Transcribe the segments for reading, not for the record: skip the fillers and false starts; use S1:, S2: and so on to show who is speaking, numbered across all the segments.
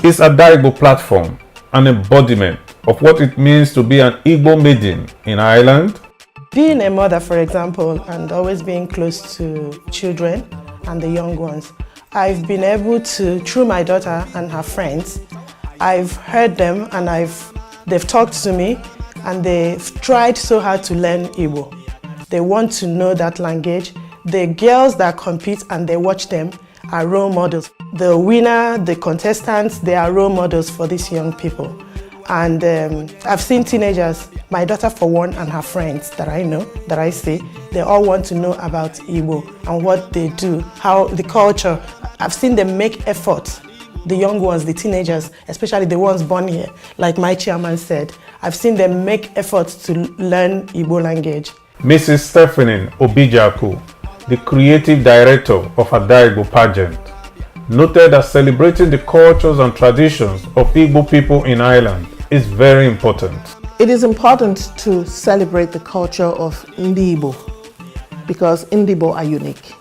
S1: Is Igbo platform an embodiment of what it means to be an Igbo maiden in Ireland?
S2: Being a mother, for example, and always being close to children and the young ones, I've been able to, through my daughter and her friends, I've heard them and they've talked to me and they've tried so hard to learn Igbo. They want to know that language. The girls that compete and they watch them are role models. The winner, the contestants, they are role models for these young people. And I've seen teenagers, my daughter for one and her friends that I know, that I see, they all want to know about Igbo and what they do, how the culture. I've seen them make efforts, the young ones, the teenagers, especially the ones born here, like my chairman said. I've seen them make efforts to learn Igbo language.
S1: Mrs. Stephanie Obijaku, the creative director of Igbo pageant, noted that celebrating the cultures and traditions of Igbo people in Ireland is very important.
S3: It is important to celebrate the culture of Igbo because Igbo are unique.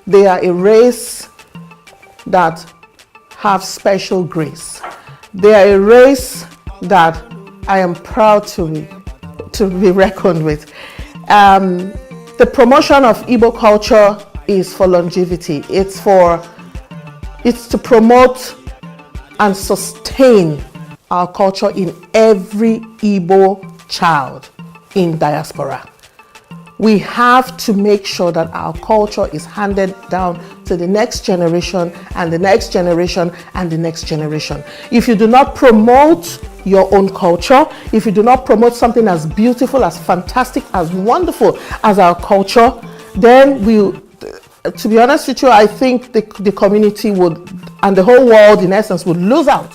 S3: They are a race that have special grace. They are a race that I am proud to be reckoned with. The promotion of Igbo culture is for longevity. It's to promote and sustain our culture in every Igbo child in diaspora. We have to make sure that our culture is handed down to the next generation and the next generation and the next generation. If you do not promote your own culture, if you do not promote something as beautiful, as fantastic, as wonderful as our culture, then to be honest with you, I think the community would, and the whole world in essence, would lose out.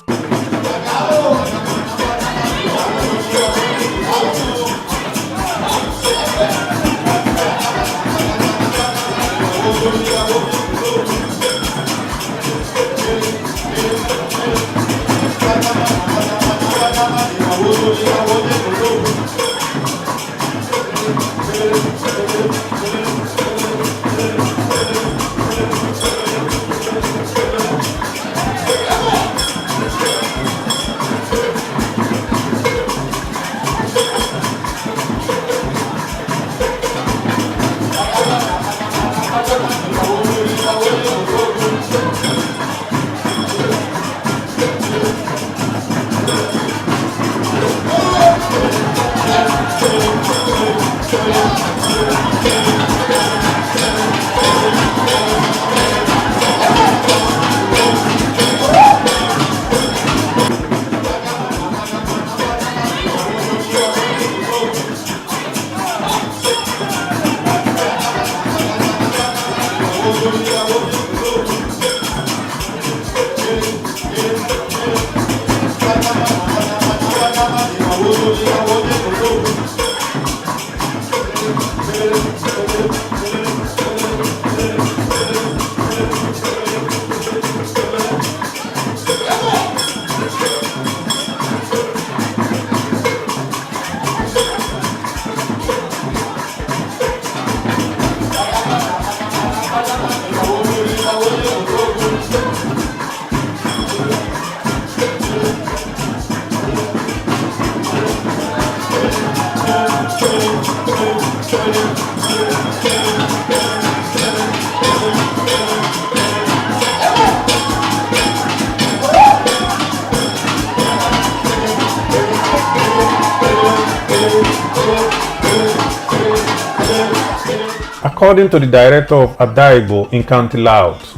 S1: According to the director of Igbo in County Louth,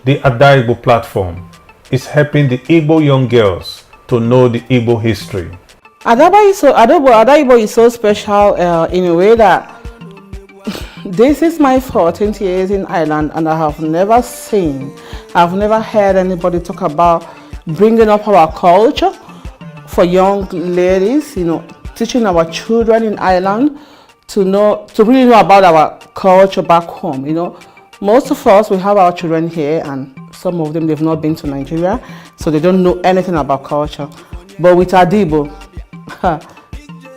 S1: the Igbo platform is helping the Igbo young girls to know the Igbo history.
S4: Igbo is so special in a way that this is my 14th years in Ireland and I have never heard anybody talk about bringing up our culture for young ladies, teaching our children in Ireland to really know about our culture back home. Most of us, we have our children here and some of them, they've not been to Nigeria, so they don't know anything about culture. But with Igbo,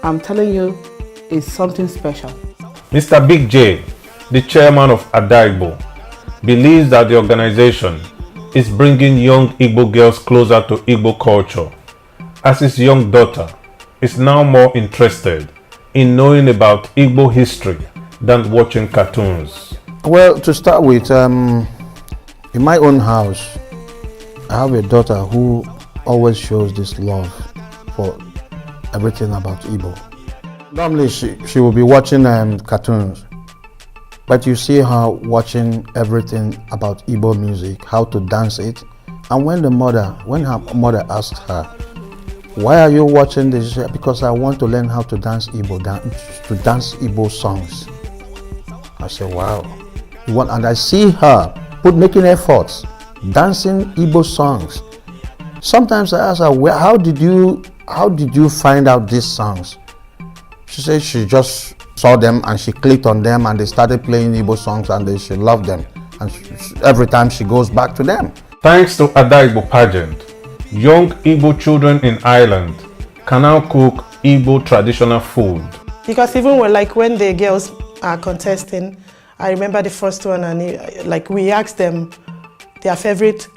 S4: I'm telling you, it's something special.
S1: Mr. Big J, the chairman of Igbo, believes that the organization is bringing young Igbo girls closer to Igbo culture, as his young daughter is now more interested in knowing about Igbo history than watching cartoons.
S5: Well, to start with, in my own house, I have a daughter who always shows this love for everything about Igbo. Normally, she will be watching cartoons, but you see her watching everything about Igbo music, how to dance it. And when her mother asked her, "Why are you watching this?" She said, "Because I want to learn how to dance Igbo, to dance Igbo songs." I said, "Wow." And I see her making efforts, dancing Igbo songs. Sometimes I ask her, how did you find out these songs? She said she just saw them and she clicked on them and they started playing Igbo songs and she loved them. And every time she goes back to them.
S1: Thanks to Ada Igbo pageant, young Igbo children in Ireland can now cook Igbo traditional food.
S2: Because even when the girls are contesting, I remember the first one, and we asked them their favorite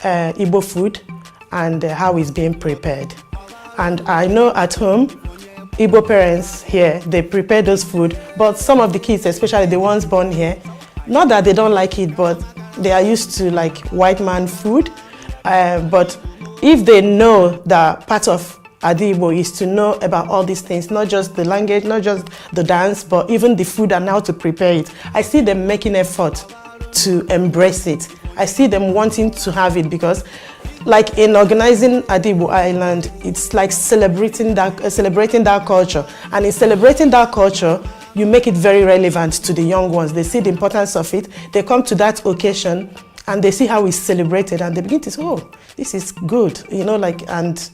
S2: Igbo food and how it's being prepared. And I know at home, Igbo parents here, they prepare those food, but some of the kids, especially the ones born here, not that they don't like it, but they are used to white man food. But if they know that part of Igbo is to know about all these things, not just the language, not just the dance, but even the food and how to prepare it. I see them making effort to embrace it. I see them wanting to have it because in organizing Igbo Island, it's like celebrating that culture. And in celebrating that culture, you make it very relevant to the young ones. They see the importance of it. They come to that occasion and they see how it's celebrated and they begin to say, "Oh, this is good," and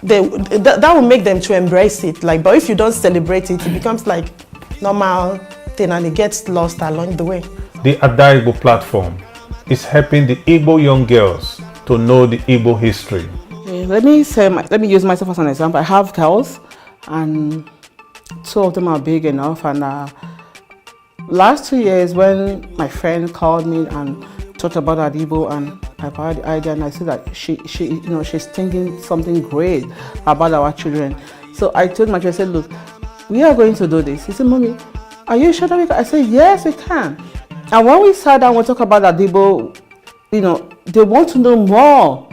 S2: that will make them to embrace it. But if you don't celebrate it, it becomes normal thing and it gets lost along the way.
S1: The Ada Igbo platform is helping the Igbo young girls to know the Igbo history.
S4: Let me use myself as an example. I have girls, and two of them are big enough. And last 2 years, when my friend called me and talked about Igbo, and I had the idea, and I said that she's thinking something great about our children. So I told my friend, I said, "Look, we are going to do this." He said, "Mommy, are you sure that we can?" I said, "Yes, we can." And when we sat down, we talk about Igbo, they want to know more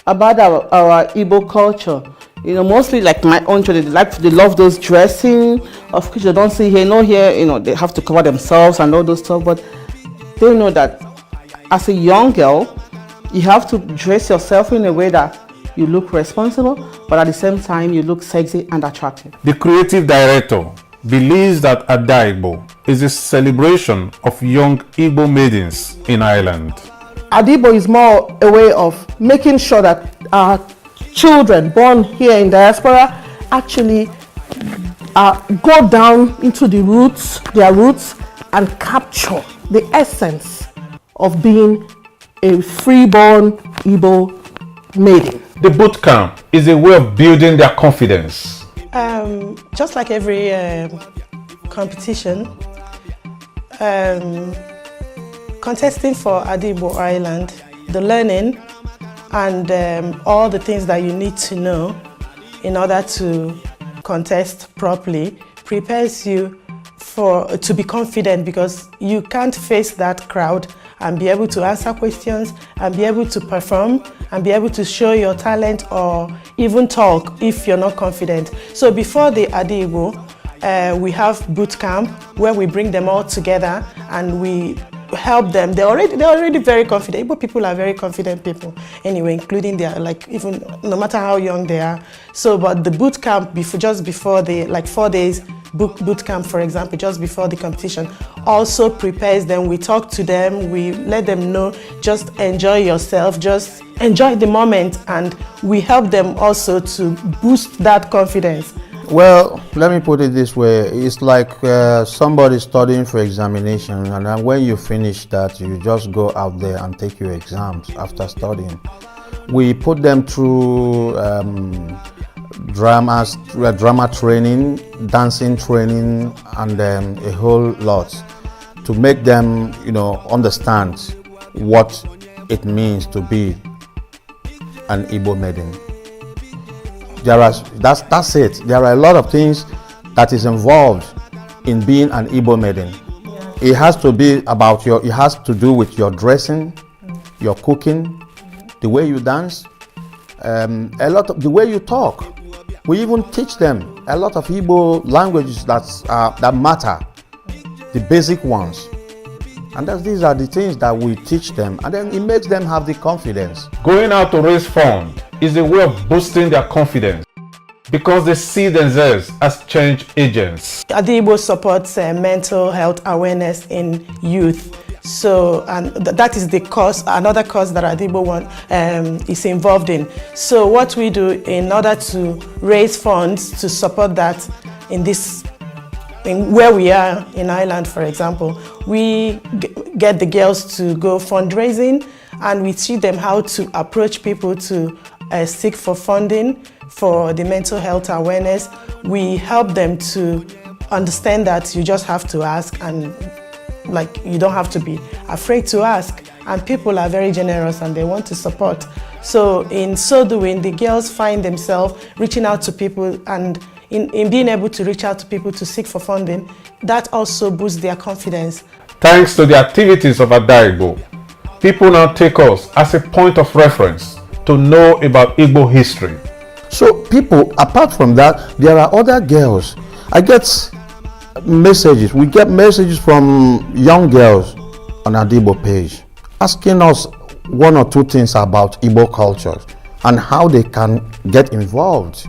S4: about our Igbo culture. Mostly my own children, they love those dressing. Of course, they don't see here, no here, they have to cover themselves and all those stuff. But they know that as a young girl, you have to dress yourself in a way that you look responsible, but at the same time, you look sexy and attractive.
S1: The creative director believes that Ada Igbo is a celebration of young Igbo maidens in Ireland.
S3: Igbo is more a way of making sure that our children born here in diaspora actually go down into their roots, and capture the essence of being a freeborn Igbo maiden.
S1: The boot camp is a way of building their confidence.
S2: Just like every competition, contesting for Ada Igbo Island, the learning and all the things that you need to know in order to contest properly prepares you to be confident, because you can't face that crowd and be able to answer questions and be able to perform and be able to show your talent or even talk if you're not confident. So before the Ada Igbo, we have boot camp where we bring them all together and we help them. They're already very confident. Igbo people are very confident people anyway, including their even no matter how young they are. So but the boot camp just before the 4 days boot camp, for example, just before the competition, also prepares them. We talk to them, we let them know, just enjoy yourself, just enjoy the moment, and we help them also to boost that confidence.
S5: Well, let me put it this way. It's like somebody studying for examination, and then when you finish that, you just go out there and take your exams after studying. We put them through drama training, dancing training, and a whole lot to make them, understand what it means to be an Igbo maiden. That's it. There are a lot of things that is involved in being an Igbo maiden. It has to be about it has to do with your dressing, your cooking, the way you dance, the way you talk. We even teach them a lot of Igbo languages that matter, the basic ones. And these are the things that we teach them, and then it makes them have the confidence.
S1: Going out to raise funds is a way of boosting their confidence because they see themselves as change agents.
S2: Igbo supports mental health awareness in youth. So, and that is the cause, another cause that Igbo is involved in. So what we do in order to raise funds to support that in where we are in Ireland, for example, we get the girls to go fundraising, and we teach them how to approach people to seek for funding for the mental health awareness. We help them to understand that you just have to ask, and you don't have to be afraid to ask, and people are very generous and they want to support. So in so doing, the girls find themselves reaching out to people, and in being able to reach out to people to seek for funding, that also boosts their confidence.
S1: Thanks to the activities of Igbo, people now take us as a point of reference to know about Igbo history.
S5: So people, apart from that, there are other girls. I get messages. We get messages from young girls on our Igbo page asking us one or two things about Igbo culture and how they can get involved.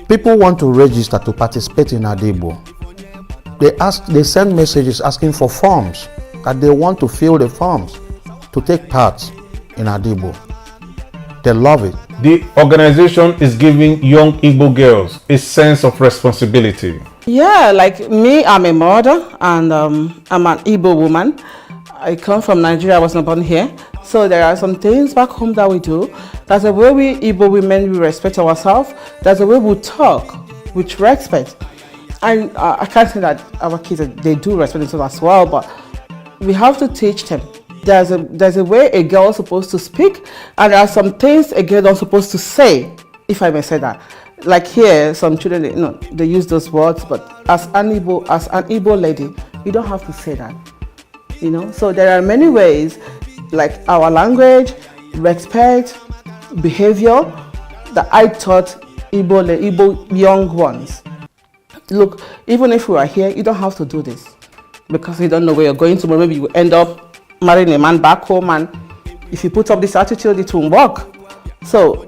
S5: People want to register to participate in Igbo. They send messages asking for forms, that they want to fill the forms to take part in Igbo. They love it.
S1: The organization is giving young Igbo girls a sense of responsibility.
S4: Yeah, like me, I'm a mother, and I'm an Igbo woman. I come from Nigeria, I was not born here. So there are some things back home that we do. There's a way we Igbo women, we respect ourselves. There's a way we talk with respect. And I can't say that our kids, they do respect themselves as well, but we have to teach them. There's a way a girl is supposed to speak, and there are some things a girl is supposed to say, if I may say that. Like here, some children, they use those words, but as an Igbo lady, you don't have to say that. So there are many ways, like our language, respect, behavior, that I taught Igbo young ones. Look, even if we are here, you don't have to do this because you don't know where you're going to. Maybe you end up marrying a man back home, and if you put up this attitude, it won't work. So